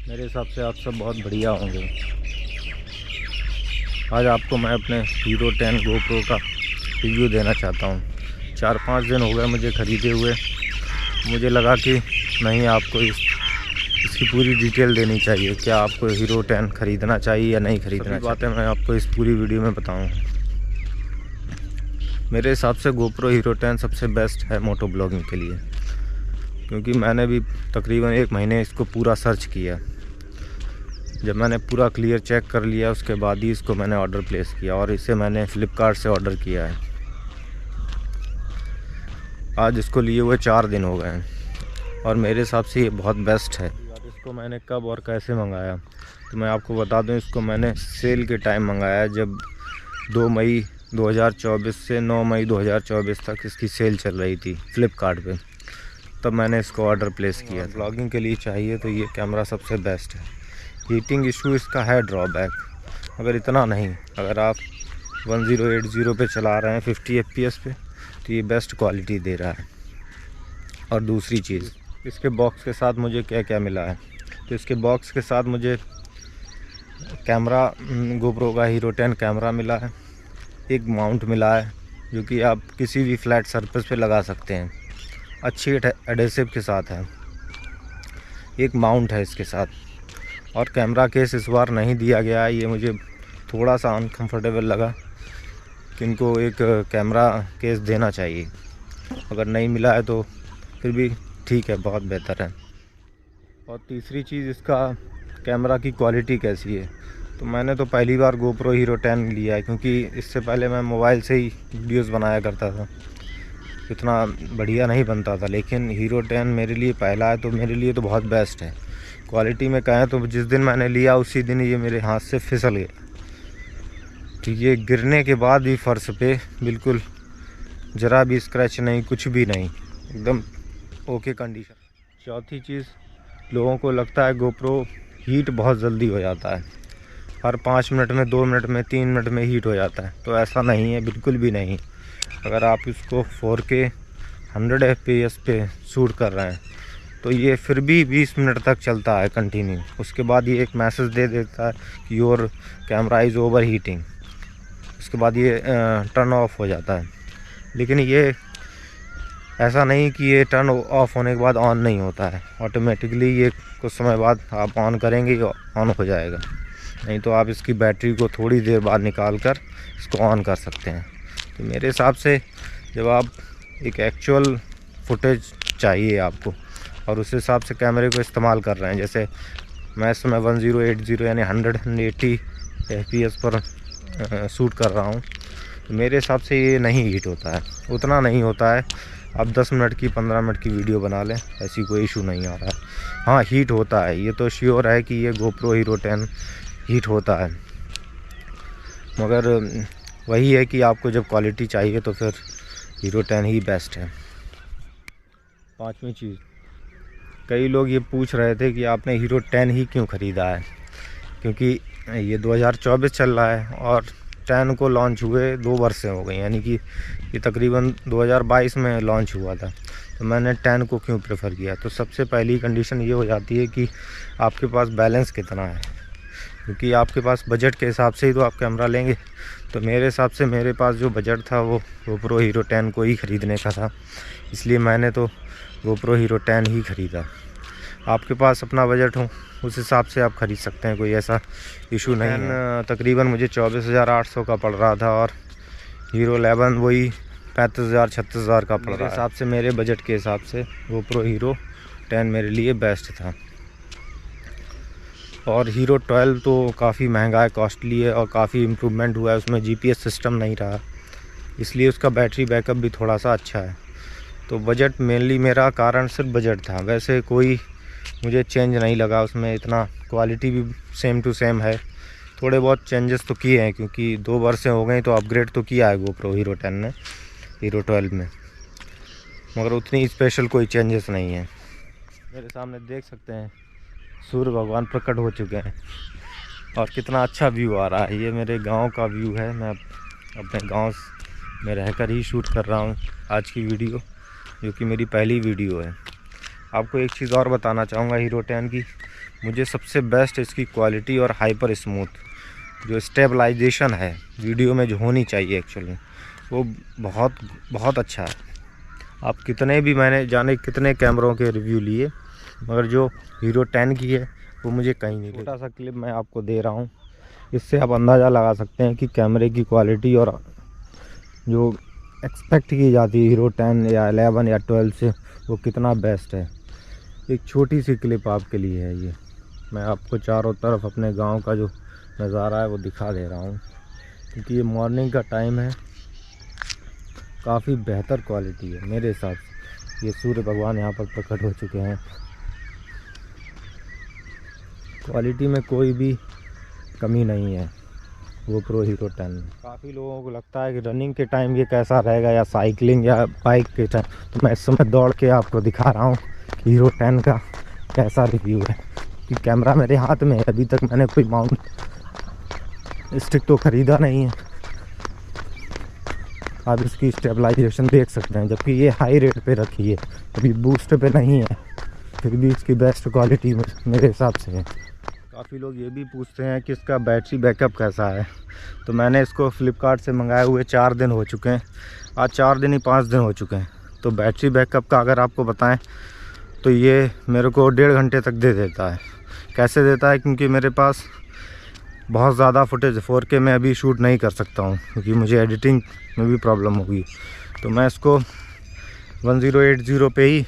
मेरे हिसाब से आप सब बहुत बढ़िया होंगे। आज आपको मैं अपने हीरो 10 GoPro का रिव्यू देना चाहता हूँ। 4-5 दिन हो गए मुझे ख़रीदे हुए। मुझे लगा कि नहीं, आपको इसकी पूरी डिटेल देनी चाहिए। क्या आपको हीरो 10 ख़रीदना चाहिए या नहीं ख़रीदना चाहिए, बातें मैं आपको इस पूरी वीडियो में बताऊँगा। मेरे हिसाब से GoPro हीरो 10 सबसे बेस्ट है मोटो ब्लॉगिंग के लिए, क्योंकि मैंने भी तकरीबन 1 महीने इसको पूरा सर्च किया। जब मैंने पूरा क्लियर चेक कर लिया उसके बाद ही इसको मैंने ऑर्डर प्लेस किया, और इसे मैंने फ्लिपकार्ट से ऑर्डर किया है। आज इसको लिए हुए 4 दिन हो गए हैं और मेरे हिसाब से ये बहुत बेस्ट है। इसको मैंने कब और कैसे मंगाया तो मैं आपको बता दूं, इसको मैंने सेल के टाइम मंगाया, जब 2 मई 2024 से 9 मई 2024 तक इसकी सेल चल रही थी फ्लिपकार्ट पे। तब मैंने इसको ऑर्डर प्लेस किया। ब्लॉगिंग के लिए चाहिए तो ये कैमरा सबसे बेस्ट है। हीटिंग इशू इसका है ड्रॉबैक, अगर इतना नहीं, अगर आप 1080 पे चला रहे हैं 50 FPS पे तो ये बेस्ट क्वालिटी दे रहा है। और दूसरी चीज़, इसके बॉक्स के साथ मुझे क्या क्या मिला है, तो इसके बॉक्स के साथ मुझे कैमरा, GoPro का हीरो 10 कैमरा मिला है, एक माउंट मिला है जो कि आप किसी भी फ्लैट सरफेस पे लगा सकते हैं, अच्छी एडेसिव के साथ है, एक माउंट है इसके साथ। और कैमरा केस इस बार नहीं दिया गया है, ये मुझे थोड़ा सा अनकंफर्टेबल लगा कि इनको एक कैमरा केस देना चाहिए। अगर नहीं मिला है तो फिर भी ठीक है, बहुत बेहतर है। और तीसरी चीज़, इसका कैमरा की क्वालिटी कैसी है, तो मैंने तो पहली बार GoPro हीरो 10 लिया है, क्योंकि इससे पहले मैं मोबाइल से ही वीडियोस बनाया करता था, इतना बढ़िया नहीं बनता था। लेकिन हीरो 10 मेरे लिए पहला है तो मेरे लिए तो बहुत बेस्ट है। क्वालिटी में कहें तो जिस दिन मैंने लिया उसी दिन ये मेरे हाथ से फिसल गया, ठीक है, गिरने के बाद भी फर्श पे बिल्कुल ज़रा भी स्क्रैच नहीं, कुछ भी नहीं, एकदम ओके कंडीशन। चौथी चीज़, लोगों को लगता है GoPro हीट बहुत जल्दी हो जाता है, हर 5 मिनट में, 2 मिनट में, 3 मिनट में हीट हो जाता है, तो ऐसा नहीं है, बिल्कुल भी नहीं। अगर आप इसको 4K 100 FPS पे शूट कर रहे हैं तो ये फिर भी 20 मिनट तक चलता है कंटिन्यू। उसके बाद ये एक मैसेज दे देता है कि your camera is over heating, उसके बाद ये टर्न ऑफ हो जाता है। लेकिन ये ऐसा नहीं कि ये टर्न ऑफ होने के बाद ऑन नहीं होता है, ऑटोमेटिकली ये कुछ समय बाद आप ऑन करेंगे ऑन हो जाएगा। नहीं तो आप इसकी बैटरी को थोड़ी देर बाद निकाल कर इसको ऑन कर सकते हैं। तो मेरे हिसाब से जब आप एक एक्चुअल फुटेज चाहिए आपको और उस हिसाब से कैमरे को इस्तेमाल कर रहे हैं, जैसे मैं इस समय 1080 यानी 180 FPS पर शूट कर रहा हूँ, तो मेरे हिसाब से ये नहीं हीट होता है, उतना नहीं होता है। आप 10 मिनट की, 15 मिनट की वीडियो बना लें, ऐसी कोई इशू नहीं आ रहा है। हाँ, हीट होता है, ये तो श्योर है कि ये GoPro हीरो 10 हीट होता है, मगर वही है कि आपको जब क्वालिटी चाहिए तो फिर हीरो 10 ही बेस्ट है। पांचवी चीज़, कई लोग ये पूछ रहे थे कि आपने हीरो 10 ही क्यों ख़रीदा है, क्योंकि ये 2024 चल रहा है और 10 को लॉन्च हुए 2 वर्ष हो गए, यानी कि ये तकरीबन 2022 में लॉन्च हुआ था। तो मैंने 10 को क्यों प्रेफर किया, तो सबसे पहली कंडीशन ये हो जाती है कि आपके पास बैलेंस कितना है, क्योंकि आपके पास बजट के हिसाब से ही तो आप कैमरा लेंगे। तो मेरे हिसाब से मेरे पास जो बजट था वो GoPro हीरो 10 को ही ख़रीदने का था, इसलिए मैंने तो GoPro हीरो 10 ही ख़रीदा। आपके पास अपना बजट हो उस हिसाब से आप ख़रीद सकते हैं, कोई ऐसा इशू नहीं है। तकरीबन मुझे 24,800 का पड़ रहा था और हीरो 11 वही 35,000-36,000 का पड़ रहा है। मेरे हिसाब से, मेरे बजट के हिसाब से GoPro हीरो 10 मेरे लिए बेस्ट था। और हीरो 12 तो काफ़ी महंगा है, कॉस्टली है, और काफ़ी इम्प्रूवमेंट हुआ है, उसमें GPS सिस्टम नहीं रहा, इसलिए उसका बैटरी बैकअप भी थोड़ा सा अच्छा है। तो बजट मेनली मेरा कारण सिर्फ बजट था, वैसे कोई मुझे चेंज नहीं लगा उसमें इतना। क्वालिटी भी सेम टू सेम है, थोड़े बहुत चेंजेस तो किए हैं, क्योंकि 2 वर्ष हो गए तो अपग्रेड तो किया है GoPro हीरो 10 ने हीरो 12 में, मगर उतनी स्पेशल कोई चेंजेस नहीं है। मेरे सामने देख सकते हैं सूर्य भगवान प्रकट हो चुके हैं और कितना अच्छा व्यू आ रहा है। ये मेरे गांव का व्यू है, मैं अपने गांव में रहकर ही शूट कर रहा हूँ आज की वीडियो, जो कि मेरी पहली वीडियो है। आपको एक चीज़ और बताना चाहूँगा हीरो 10 की, मुझे सबसे बेस्ट इसकी क्वालिटी और हाइपर स्मूथ जो स्टेबलाइजेशन है वीडियो में जो होनी चाहिए एक्चुअली, वो बहुत बहुत अच्छा है। आप कितने भी, मैंने जाने कितने कैमरों के रिव्यू लिए, मगर जो हीरो 10 की है वो मुझे कहीं नहीं। छोटा सा क्लिप मैं आपको दे रहा हूँ, इससे आप अंदाज़ा लगा सकते हैं कि कैमरे की क्वालिटी और जो एक्सपेक्ट की जाती है हीरो 10 या 11 या 12 से, वो कितना बेस्ट है। एक छोटी सी क्लिप आपके लिए है ये। मैं आपको चारों तरफ अपने गांव का जो नज़ारा है वो दिखा दे रहा हूँ, क्योंकि ये मॉर्निंग का टाइम है। काफ़ी बेहतर क्वालिटी है मेरे हिसाब से। ये सूर्य भगवान यहाँ पर प्रकट हो चुके हैं। क्वालिटी में कोई भी कमी नहीं है GoPro हीरो 10 में। काफ़ी लोगों को लगता है कि रनिंग के टाइम ये कैसा रहेगा या साइकिलिंग या बाइक के टाइम, तो मैं इस समय दौड़ के आपको दिखा रहा हूँ कि हीरो 10 का कैसा रिव्यू है। कि कैमरा मेरे हाथ में है, अभी तक मैंने कोई माउंट स्टिक तो ख़रीदा नहीं है। आप इसकी स्टेबलाइजेशन देख सकते हैं, जबकि ये हाई रेट पे रखी है, अभी बूस्ट पे नहीं है, फिर भी इसकी बेस्ट क्वालिटी मेरे हिसाब से है। काफ़ी लोग ये भी पूछते हैं कि इसका बैटरी बैकअप कैसा है, तो मैंने इसको फ्लिपकार्ट से मंगाए हुए 4 दिन हो चुके हैं, आज 4 दिन ही 5 दिन हो चुके हैं। तो बैटरी बैकअप का अगर आपको बताएं तो ये मेरे को 1.5 घंटे तक दे देता है। कैसे देता है? क्योंकि मेरे पास बहुत ज़्यादा फुटेज 4K में अभी शूट नहीं कर सकता हूँ, क्योंकि मुझे एडिटिंग में भी प्रॉब्लम होगी। तो मैं इसको 1080 पे ही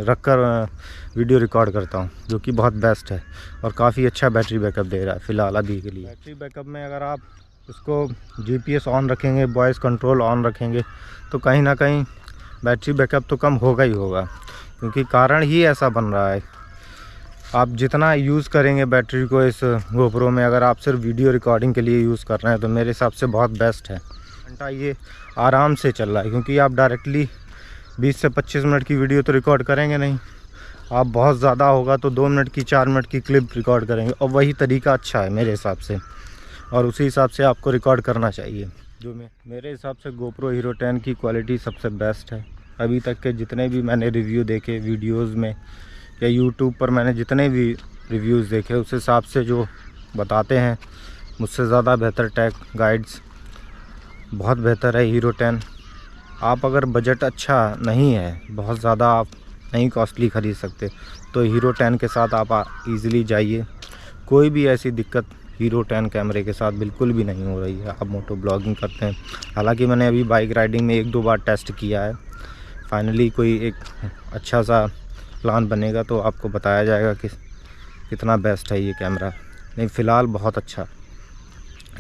रख कर वीडियो रिकॉर्ड करता हूँ, जो कि बहुत बेस्ट है और काफ़ी अच्छा बैटरी बैकअप दे रहा है फ़िलहाल अभी के लिए। बैटरी बैकअप में अगर आप इसको GPS ऑन रखेंगे, वॉइस कंट्रोल ऑन रखेंगे, तो कहीं ना कहीं बैटरी बैकअप तो कम होगा ही होगा, क्योंकि कारण ही ऐसा बन रहा है। आप जितना यूज़ करेंगे बैटरी को इस GoPro में, अगर आप सिर्फ वीडियो रिकॉर्डिंग के लिए यूज़ कर रहे हैं, तो मेरे हिसाब से बहुत बेस्ट है। घंटा ये आराम से चल रहा है, क्योंकि आप डायरेक्टली 20 से 25 मिनट की वीडियो तो रिकॉर्ड करेंगे नहीं। आप बहुत ज़्यादा होगा तो 2 मिनट की 4 मिनट की क्लिप रिकॉर्ड करेंगे, और वही तरीका अच्छा है मेरे हिसाब से, और उसी हिसाब से आपको रिकॉर्ड करना चाहिए। जो मेरे हिसाब से GoPro हीरो 10 की क्वालिटी सबसे बेस्ट है। अभी तक के जितने भी मैंने रिव्यू देखे वीडियोज़ में या यूट्यूब पर मैंने जितने भी रिव्यूज़ देखे, उस हिसाब से जो बताते हैं, मुझसे ज़्यादा बेहतर टेक गाइड्स बहुत बेहतर है हीरो 10। आप अगर बजट अच्छा नहीं है, बहुत ज़्यादा आप नहीं कॉस्टली ख़रीद सकते, तो हीरो 10 के साथ आप ईज़िली जाइए। कोई भी ऐसी दिक्कत हीरो 10 कैमरे के साथ बिल्कुल भी नहीं हो रही है। आप मोटो ब्लॉगिंग करते हैं, हालांकि मैंने अभी बाइक राइडिंग में 1-2 बार टेस्ट किया है। फाइनली कोई एक अच्छा सा प्लान बनेगा तो आपको बताया जाएगा कि कितना बेस्ट है ये कैमरा। नहीं, फ़िलहाल बहुत अच्छा,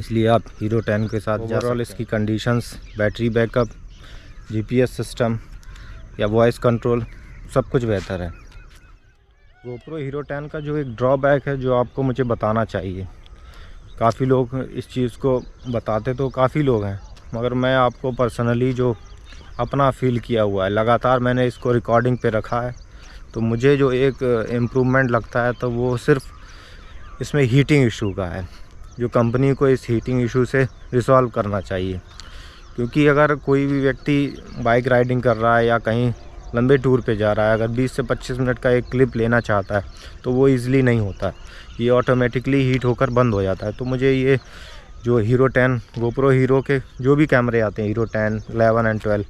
इसलिए आप हीरो 10 के साथ ओवरऑल इसकी conditions, battery backup, GPS system या वॉइस कंट्रोल सब कुछ बेहतर है। GoPro हीरो 10 का जो एक ड्रॉबैक है, जो आपको मुझे बताना चाहिए, काफ़ी लोग इस चीज़ को बताते तो काफ़ी लोग हैं, मगर मैं आपको पर्सनली जो अपना फील किया हुआ है, लगातार मैंने इसको रिकॉर्डिंग पे रखा है, तो मुझे जो एक इम्प्रूवमेंट लगता है, तो वो सिर्फ इसमें हीटिंग इशू का है, जो कंपनी को इस हीटिंग इशू से रिसॉल्व करना चाहिए। क्योंकि अगर कोई भी व्यक्ति बाइक राइडिंग कर रहा है या कहीं लंबे टूर पे जा रहा है, अगर 20 से 25 मिनट का एक क्लिप लेना चाहता है, तो वो ईज़िली नहीं होता, ये ऑटोमेटिकली हीट होकर बंद हो जाता है। तो मुझे ये जो हीरो 10 GoPro हीरो के जो भी कैमरे आते हैं, हीरो 10, 11 एंड 12,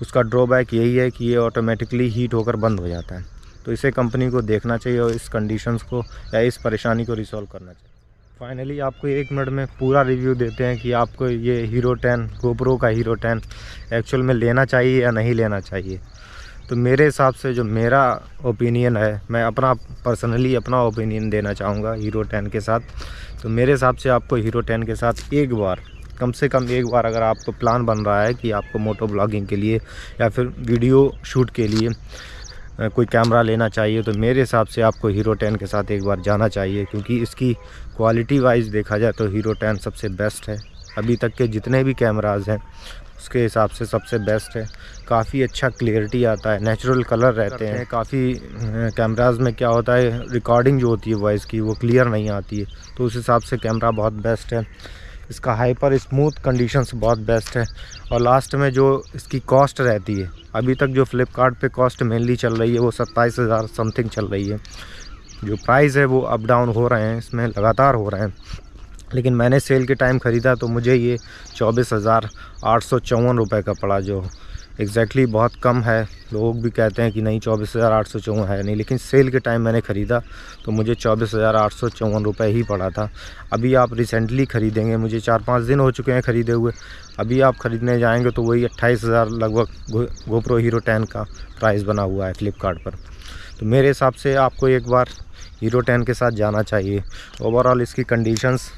उसका ड्रॉबैक यही है कि ये ऑटोमेटिकली हीट होकर बंद हो जाता है। तो इसे कंपनी को देखना चाहिए और इस कंडीशंस को या इस परेशानी को रिसॉल्व करना चाहिए। फाइनली आपको 1 मिनट में पूरा रिव्यू देते हैं कि आपको ये हीरो 10 GoPro का हीरो 10 एक्चुअल में लेना चाहिए या नहीं लेना चाहिए। तो मेरे हिसाब से जो मेरा ओपिनियन है, मैं अपना पर्सनली अपना ओपिनियन देना चाहूँगा हीरो 10 के साथ। तो मेरे हिसाब से आपको हीरो 10 के साथ एक बार, कम से कम एक बार, अगर आपको प्लान बन रहा है कि आपको मोटो ब्लॉगिंग के लिए या फिर वीडियो शूट के लिए कोई कैमरा लेना चाहिए, तो मेरे हिसाब से आपको हीरो 10 के साथ एक बार जाना चाहिए, क्योंकि इसकी क्वालिटी वाइज देखा जाए तो हीरो 10 सबसे बेस्ट है। अभी तक के जितने भी कैमराज़ हैं उसके हिसाब से सबसे बेस्ट है। काफ़ी अच्छा क्लियरिटी आता है, नेचुरल कलर रहते हैं। काफ़ी कैमराज़ में क्या होता है, रिकॉर्डिंग जो होती है वॉइस की, वो क्लियर नहीं आती है, तो उस हिसाब से कैमरा बहुत बेस्ट है। इसका हाइपर स्मूथ कंडीशंस बहुत बेस्ट है। और लास्ट में जो इसकी कॉस्ट रहती है, अभी तक जो फ्लिपकार्ट पे कॉस्ट मेनली चल रही है वो 27,000 समथिंग चल रही है। जो प्राइस है वो अप डाउन हो रहे हैं, इसमें लगातार हो रहे हैं। लेकिन मैंने सेल के टाइम ख़रीदा तो मुझे ये 24,854 रुपये का पड़ा, जो एग्जैक्टली बहुत कम है। लोग भी कहते हैं कि नहीं 24,854 है नहीं, लेकिन सेल के टाइम मैंने ख़रीदा तो मुझे 24,854 रुपये ही पड़ा था। अभी आप रिसेंटली ख़रीदेंगे, मुझे 4-5 दिन हो चुके हैं ख़रीदे हुए, अभी आप ख़रीदने जाएंगे तो वही 28,000 लगभग GoPro Hero 10 का प्राइस बना हुआ है फ्लिपकार्ट पर। तो मेरे हिसाब से आपको एक बार Hero 10 के साथ जाना चाहिए। ओवरऑल इसकी कंडीशंस,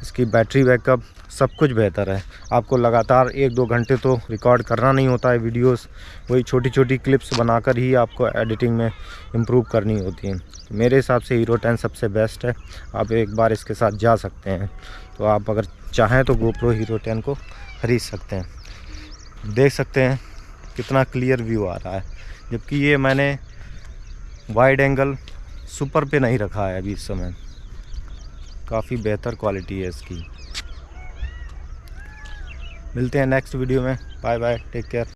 इसकी बैटरी बैकअप सब कुछ बेहतर है। आपको लगातार 1-2 घंटे तो रिकॉर्ड करना नहीं होता है वीडियोस, वही छोटी छोटी क्लिप्स बनाकर ही आपको एडिटिंग में इम्प्रूव करनी होती है। मेरे हिसाब से Hero 10 सबसे बेस्ट है, आप एक बार इसके साथ जा सकते हैं। तो आप अगर चाहें तो GoPro Hero 10 को ख़रीद सकते हैं। देख सकते हैं कितना क्लियर व्यू आ रहा है, जबकि ये मैंने वाइड एंगल सुपर पे नहीं रखा है अभी इस समय। काफ़ी बेहतर क्वालिटी है इसकी। मिलते हैं नेक्स्ट वीडियो में। Bye bye, take care.